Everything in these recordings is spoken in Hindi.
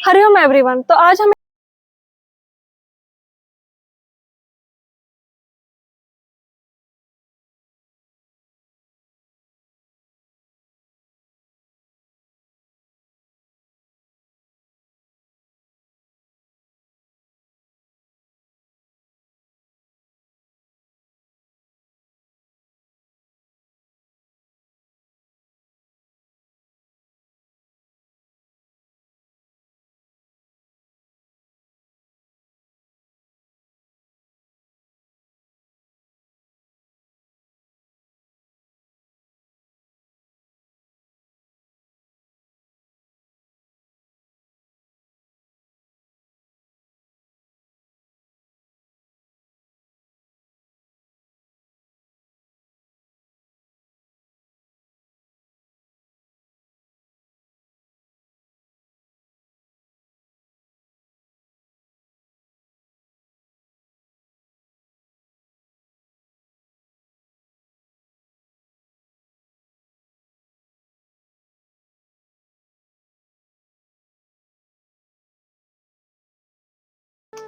हरिओम एवरीवन। तो आज हम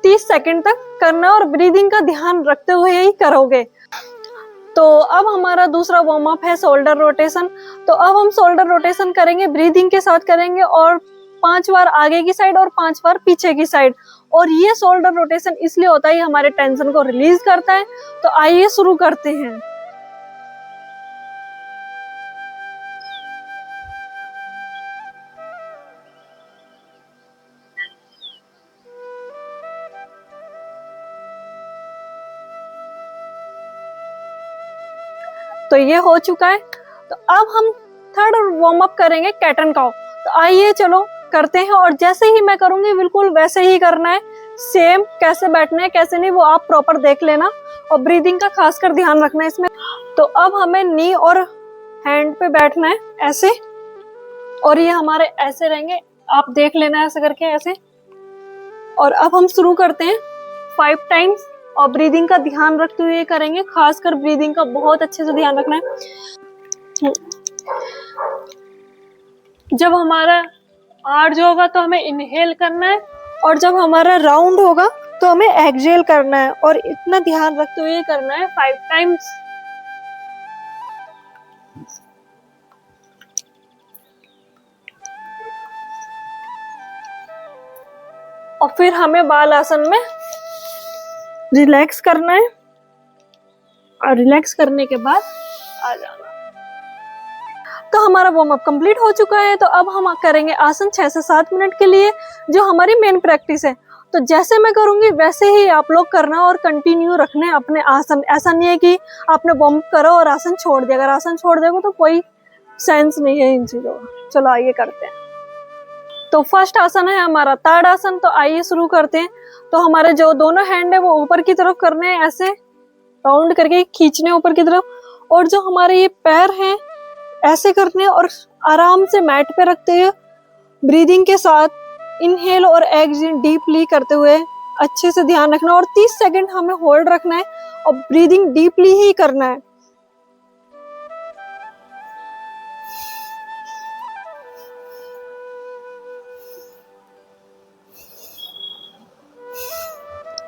30 सेकंड तक करना और ब्रीदिंग का ध्यान रखते हुए ही करोगे। तो अब हमारा दूसरा वार्म अप है शोल्डर रोटेशन। तो अब हम शोल्डर रोटेशन करेंगे, ब्रीदिंग के साथ करेंगे और 5 बार आगे की साइड और 5 बार पीछे की साइड। और ये शोल्डर रोटेशन इसलिए होता है, हमारे टेंशन को रिलीज करता है। तो आइए शुरू करते हैं। तो ये हो चुका है। तो अब हम थर्ड वार्म अप करेंगे कैट एंड काउ। तो आइए चलो करते हैं। और जैसे ही मैं करूंगी बिल्कुल वैसे ही करना है। सेम कैसे बैठना है कैसे नहीं वो आप प्रॉपर देख लेना और ब्रीदिंग का खासकर ध्यान रखना है इसमें। तो अब हमें नी और हैंड पे बैठना है ऐसे, और ये हमारे ऐसे रहेंगे, आप देख लेना ऐसे करके ऐसे। और अब हम शुरू करते हैं 5 टाइम्स और ब्रीदिंग का ध्यान रखते हुए करेंगे। खासकर ब्रीदिंग का बहुत अच्छे से ध्यान रखना है। जब हमारा आर्ज होगा तो हमें इनहेल करना है, और जब हमारा राउंड होगा तो हमें एक्सहेल करना है। और इतना ध्यान रखते हुए करना है 5 टाइम्स। और फिर हमें बाल आसन में रिलैक्स करना है, और रिलैक्स करने के बाद आ जाना। तो हमारा वार्म अप कंप्लीट हो चुका है। तो अब हम करेंगे आसन 6 से 7 मिनट के लिए, जो हमारी मेन प्रैक्टिस है। तो जैसे मैं करूंगी वैसे ही आप लोग करना और कंटिन्यू रखने अपने आसन। ऐसा नहीं है कि आपने वार्म अप करो और आसन छोड़ दिया। अगर आसन छोड़ देगा तो कोई सेंस नहीं है इन चीजों का। चलो आइए करते हैं। तो फर्स्ट आसन है हमारा ताड़ आसन। तो आइए शुरू करते हैं। तो हमारे जो दोनों हैंड है वो ऊपर की तरफ करने हैं, ऐसे राउंड करके खींचने ऊपर की तरफ। और जो हमारे ये पैर हैं ऐसे करने, और आराम से मैट पे रखते हुए ब्रीदिंग के साथ इनहेल और एक्सहेल डीपली करते हुए अच्छे से ध्यान रखना। और 30 सेकंड हमें होल्ड रखना है और ब्रीदिंग डीपली ही करना है।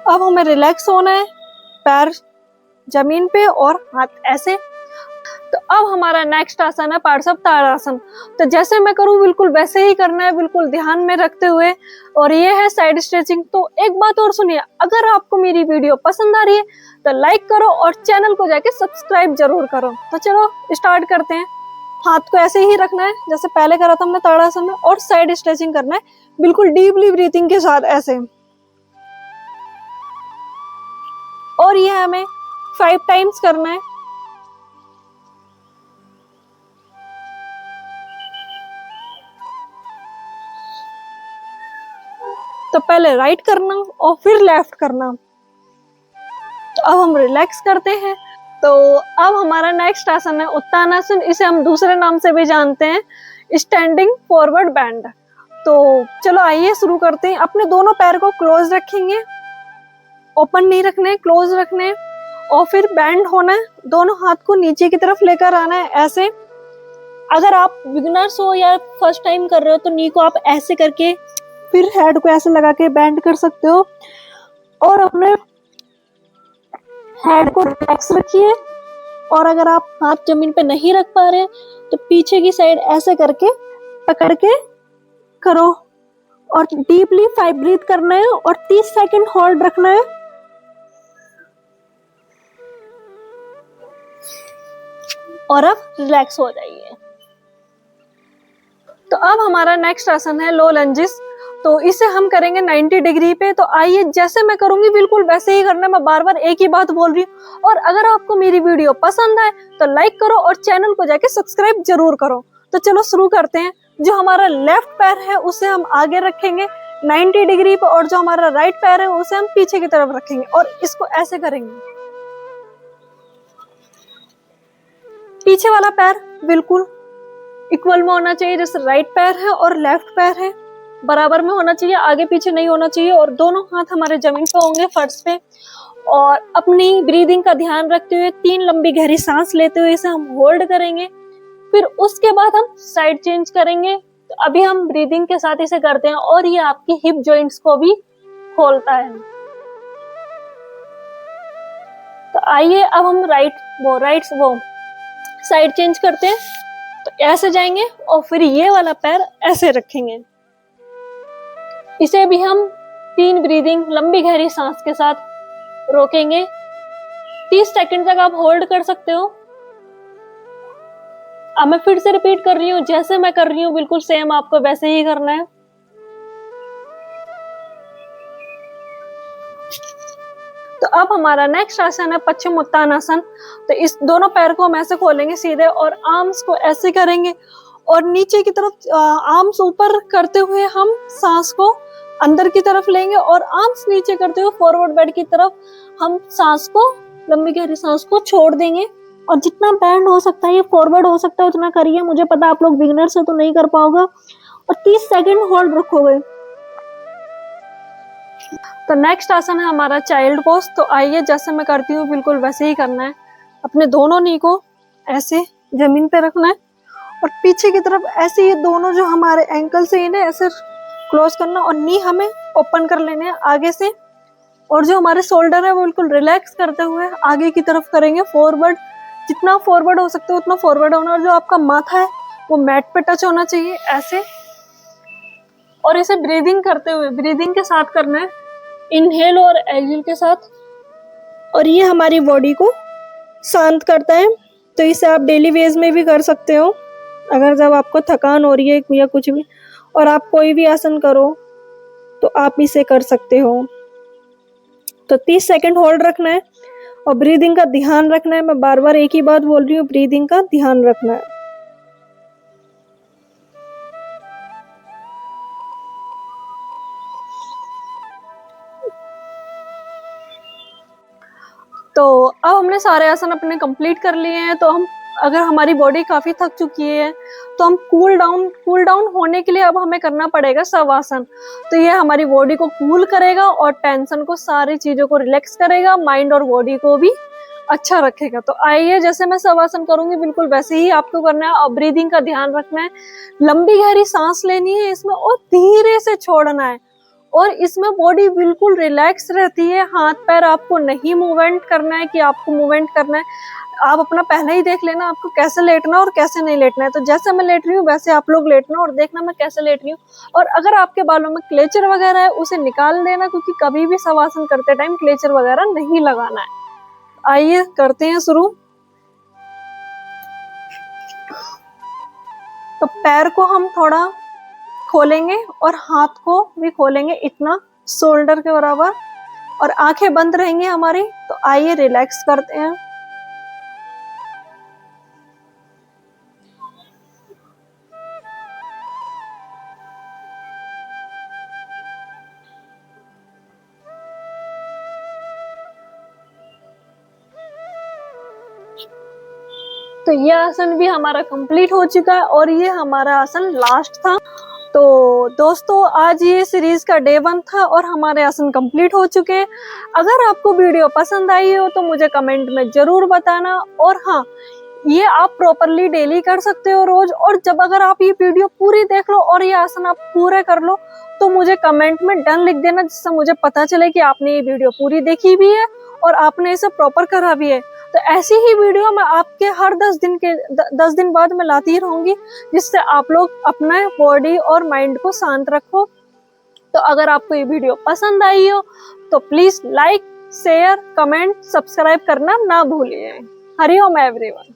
अब हमें रिलैक्स होना है, पैर जमीन पे और हाथ ऐसे। तो अब हमारा नेक्स्ट आसन है पार्श्व ताड़ासन। तो जैसे मैं करूं बिल्कुल वैसे ही करना है, बिल्कुल ध्यान में रखते हुए। और ये है साइड स्ट्रेचिंग। तो एक बात और सुनिए, अगर आपको मेरी वीडियो पसंद आ रही है तो लाइक करो और चैनल को जाके सब्सक्राइब जरूर करो। तो चलो स्टार्ट करते हैं। हाथ को ऐसे ही रखना है जैसे पहले करा था हमने ताड़ासन में, और साइड स्ट्रेचिंग करना है बिल्कुल डीपली ब्रीथिंग के साथ ऐसे। और ये हमें 5 टाइम्स करना है। तो पहले राइट करना और फिर लेफ्ट करना। तो अब हम रिलैक्स करते हैं। तो अब हमारा नेक्स्ट आसन है उत्तानासन। इसे हम दूसरे नाम से भी जानते हैं स्टैंडिंग फॉरवर्ड बेंड। तो चलो आइए शुरू करते हैं। अपने दोनों पैर को क्लोज रखेंगे, ओपन नहीं रखने, क्लोज रखने। और फिर बैंड होना है, दोनों हाथ को नीचे की तरफ लेकर आना है ऐसे। अगर आप बिगिनर्स हो या फर्स्ट टाइम कर रहे हो तो नी को आप ऐसे करके फिर हेड को ऐसे लगा के बेंड कर सकते हो और अपने हेड को रिलैक्स रखिए। और अगर आप हाथ जमीन पे नहीं रख पा रहे तो पीछे की साइड ऐसे करके पकड़ के करो और डीपली 5 ब्रीथ करना है और 30 सेकंड होल्ड रखना है। और अब रिलैक्स हो जाइए। तो अब हमारा नेक्स्ट आसन है लो लंजेस। तो इसे हम करेंगे 90 डिग्री पे। तो आइए, जैसे मैं करूंगी बिल्कुल वैसे ही करना है। मैं बार बार एक ही बात बोल रही हूँ। और अगर आपको मेरी वीडियो पसंद आए तो लाइक करो और चैनल को जाके सब्सक्राइब जरूर करो। तो चलो शुरू करते हैं। जो हमारा लेफ्ट पैर है उसे हम आगे रखेंगे 90 डिग्री पे और जो हमारा राइट पैर है उसे हम पीछे की तरफ रखेंगे और इसको ऐसे करेंगे। पीछे वाला पैर बिल्कुल इक्वल में होना चाहिए, जैसे राइट पैर है और लेफ्ट पैर है बराबर में होना चाहिए, आगे पीछे नहीं होना चाहिए। और दोनों हाथ हमारे जमीन पे होंगे, फर्श पे। और अपनी ब्रीदिंग का ध्यान रखते हुए 3 लंबी गहरी सांस लेते हुए इसे हम होल्ड करेंगे। फिर उसके बाद हम साइड चेंज करेंगे। तो अभी हम ब्रीदिंग के साथ इसे करते हैं और ये आपकी हिप जॉइंट्स को भी खोलता है। तो आइए अब हम राइट साइड चेंज करते हैं। तो ऐसे जाएंगे और फिर ये वाला पैर ऐसे रखेंगे। इसे भी हम 3 ब्रीदिंग लंबी गहरी सांस के साथ रोकेंगे। 30 सेकंड तक आप होल्ड कर सकते हो। अब मैं फिर से रिपीट कर रही हूँ, जैसे मैं कर रही हूँ बिल्कुल सेम आपको वैसे ही करना है। तो अब हमारा नेक्स्ट आसन है पश्चिमोत्तानासन। तो इस दोनों पैर को हम ऐसे खोलेंगे सीधे और आर्म्स को ऐसे करेंगे और नीचे की तरफ आर्म्स ऊपर करते हुए हम सांस को अंदर की तरफ लेंगे और आर्म्स नीचे करते हुए फॉरवर्ड बेड की तरफ हम सांस को, लंबी गहरी सांस को छोड़ देंगे। और जितना बैंड हो सकता है, ये फॉरवर्ड हो सकता है, उतना करिए। मुझे पता आप लोग बिगिनर से तो नहीं कर पाओगे। और 30 सेकंड होल्ड रखोगे। तो नेक्स्ट आसन है हमारा चाइल्ड पोज। तो आइए, जैसे मैं करती हूँ बिल्कुल वैसे ही करना है। अपने दोनों नी को ऐसे जमीन पे रखना है और पीछे की तरफ ऐसे ये दोनों जो हमारे एंकल से इन्हें ऐसे क्लोज करना और नी हमें ओपन कर लेने हैं आगे से। और जो हमारे शोल्डर है वो बिल्कुल रिलैक्स करते हुए आगे की तरफ करेंगे फॉरवर्ड। जितना फॉरवर्ड हो सकता है उतना फॉरवर्ड होना। और जो आपका माथा है वो मैट पे टच होना चाहिए ऐसे। और इसे ब्रीदिंग करते हुए, ब्रीदिंग के साथ करना है, इनहेल और एक्सहेल के साथ। और ये हमारी बॉडी को शांत करता है। तो इसे आप डेली वेज में भी कर सकते हो, अगर जब आपको थकान हो रही है या कुछ भी। और आप कोई भी आसन करो तो आप इसे कर सकते हो। तो 30 सेकंड होल्ड रखना है और ब्रीदिंग का ध्यान रखना है। मैं बार बार एक ही बात बोल रही हूँ, ब्रीदिंग का ध्यान रखना है। तो अब हमने सारे आसन अपने कंप्लीट कर लिए हैं। तो हम, अगर हमारी बॉडी काफी थक चुकी है तो हम कूल डाउन होने के लिए अब हमें करना पड़ेगा शवासन। तो ये हमारी बॉडी को कूल करेगा और टेंशन को, सारी चीजों को रिलैक्स करेगा, माइंड और बॉडी को भी अच्छा रखेगा। तो आइए, जैसे मैं शवासन करूंगी बिल्कुल वैसे ही आपको करना है। और ब्रीदिंग का ध्यान रखना है, लंबी गहरी सांस लेनी है इसमें और धीरे से छोड़ना है। और इसमें बॉडी बिल्कुल रिलैक्स रहती है। हाथ पैर आपको नहीं मूवमेंट करना है कि आपको मूवमेंट करना है। आप अपना पहले ही देख लेना आपको कैसे लेटना और कैसे नहीं लेटना है। तो जैसे मैं लेट रही हूँ वैसे आप लोग लेटना और देखना मैं कैसे लेट रही हूँ। और अगर आपके बालों में क्लेचर वगैरह है उसे निकाल देना, क्योंकि कभी भी शवासन करते टाइम क्लेचर वगैरह नहीं लगाना है। आइए करते हैं शुरू। तो पैर को हम थोड़ा खोलेंगे और हाथ को भी खोलेंगे, इतना शोल्डर के बराबर। और आंखें बंद रहेंगी हमारी। तो आइए रिलैक्स करते हैं। तो ये आसन भी हमारा कंप्लीट हो चुका है और ये हमारा आसन लास्ट था। तो दोस्तों, आज ये सीरीज का डे 1 था और हमारे आसन कंप्लीट हो चुके हैं। अगर आपको वीडियो पसंद आई हो तो मुझे कमेंट में जरूर बताना। और हाँ, ये आप प्रॉपरली डेली कर सकते हो रोज। और जब अगर आप ये वीडियो पूरी देख लो और ये आसन आप पूरे कर लो तो मुझे कमेंट में डन लिख देना, जिससे मुझे पता चले कि आपने ये वीडियो पूरी देखी भी है और आपने इसे प्रॉपर करा भी है। तो ऐसी ही वीडियो मैं आपके हर 10 दिन बाद मैं लाती ही रहूंगी, जिससे आप लोग अपना बॉडी और माइंड को शांत रखो। तो अगर आपको ये वीडियो पसंद आई हो तो please like, share, comment, subscribe करना ना भूलिए। हरि ओम एवरीवन।